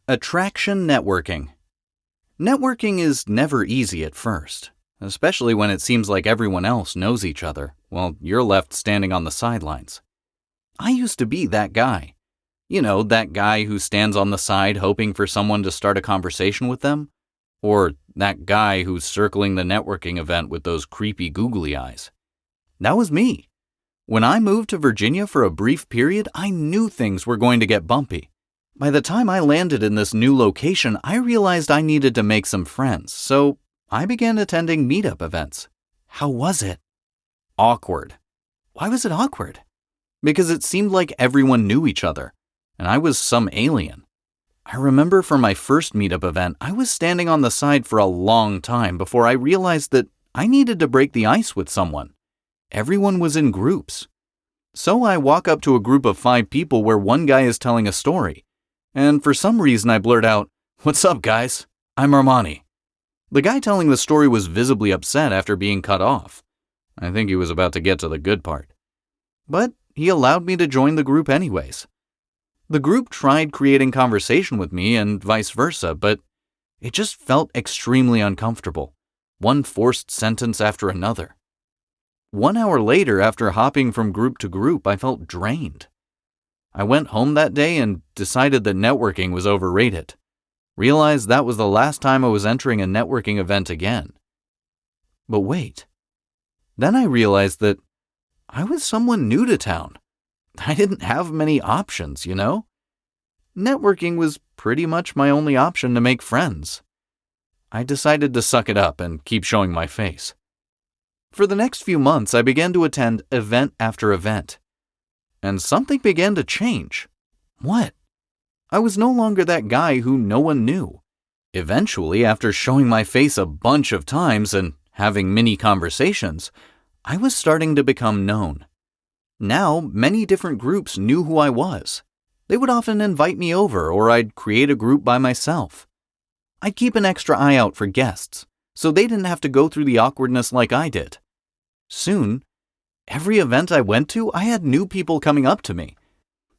Attraction networking. Networking is never easy at first, especially when it seems like everyone else knows each other, while you're left standing on the sidelines. I used to be that guy. You know, that guy who stands on the side hoping for someone to start a conversation with them? Or that guy who's circling the networking event with those creepy googly eyes. That was me. When I moved to Virginia for a brief period, I knew things were going to get bumpy. By the time I landed in this new location, I realized I needed to make some friends, so I began attending meetup events. How was it? Awkward. Why was it awkward? Because it seemed like everyone knew each other, and I was some alien. I remember for my first meetup event, I was standing on the side for a long time before I realized that I needed to break the ice with someone. Everyone was in groups. So I walk up to a group of 5 people where one guy is telling a story. And for some reason I blurt out, "What's up, guys? I'm Armani." The guy telling the story was visibly upset after being cut off. I think he was about to get to the good part. But he allowed me to join the group anyways. The group tried creating conversation with me and vice versa, but it just felt extremely uncomfortable. One forced sentence after another. 1 hour later, after hopping from group to group, I felt drained. I went home that day and decided that networking was overrated. Realized that was the last time I was entering a networking event again. But wait. Then I realized that I was someone new to town. I didn't have many options, you know? Networking was pretty much my only option to make friends. I decided to suck it up and keep showing my face. For the next few months, I began to attend event after event. And something began to change. What? I was no longer that guy who no one knew. Eventually, after showing my face a bunch of times and having mini conversations, I was starting to become known. Now, many different groups knew who I was. They would often invite me over, or I'd create a group by myself. I'd keep an extra eye out for guests, so they didn't have to go through the awkwardness like I did. Soon, every event I went to, I had new people coming up to me.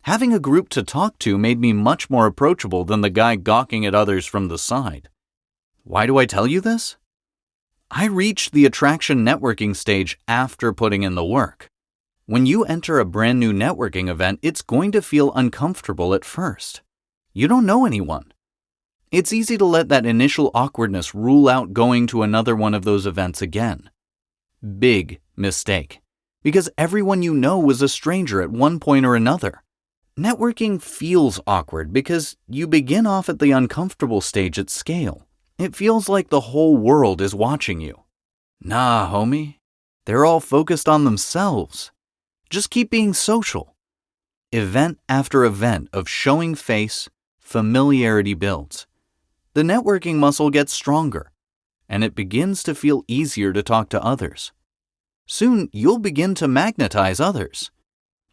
Having a group to talk to made me much more approachable than the guy gawking at others from the side. Why do I tell you this? I reached the attraction networking stage after putting in the work. When you enter a brand new networking event, it's going to feel uncomfortable at first. You don't know anyone. It's easy to let that initial awkwardness rule out going to another one of those events again. Big mistake. Because everyone you know was a stranger at one point or another. Networking feels awkward because you begin off at the uncomfortable stage at scale. It feels like the whole world is watching you. Nah, homie. They're all focused on themselves. Just keep being social. Event after event of showing face, familiarity builds. The networking muscle gets stronger, and it begins to feel easier to talk to others. Soon, you'll begin to magnetize others.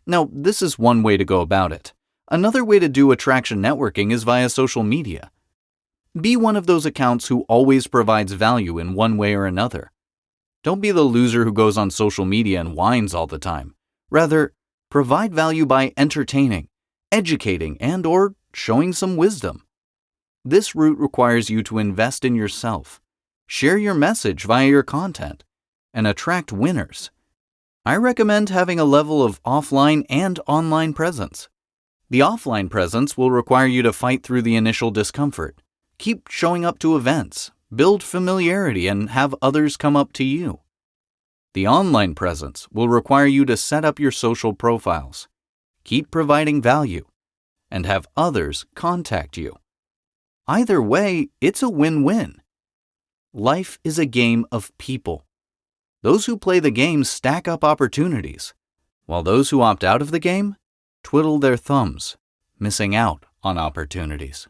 Now, this is one way to go about it. Another way to do attraction networking is via social media. Be one of those accounts who always provides value in one way or another. Don't be the loser who goes on social media and whines all the time. Rather, provide value by entertaining, educating, and/or showing some wisdom. This route requires you to invest in yourself, share your message via your content, and attract winners. I recommend having a level of offline and online presence. The offline presence will require you to fight through the initial discomfort, keep showing up to events, build familiarity, and have others come up to you. The online presence will require you to set up your social profiles, keep providing value, and have others contact you. Either way, it's a win-win. Life is a game of people. Those who play the game stack up opportunities, while those who opt out of the game twiddle their thumbs, missing out on opportunities.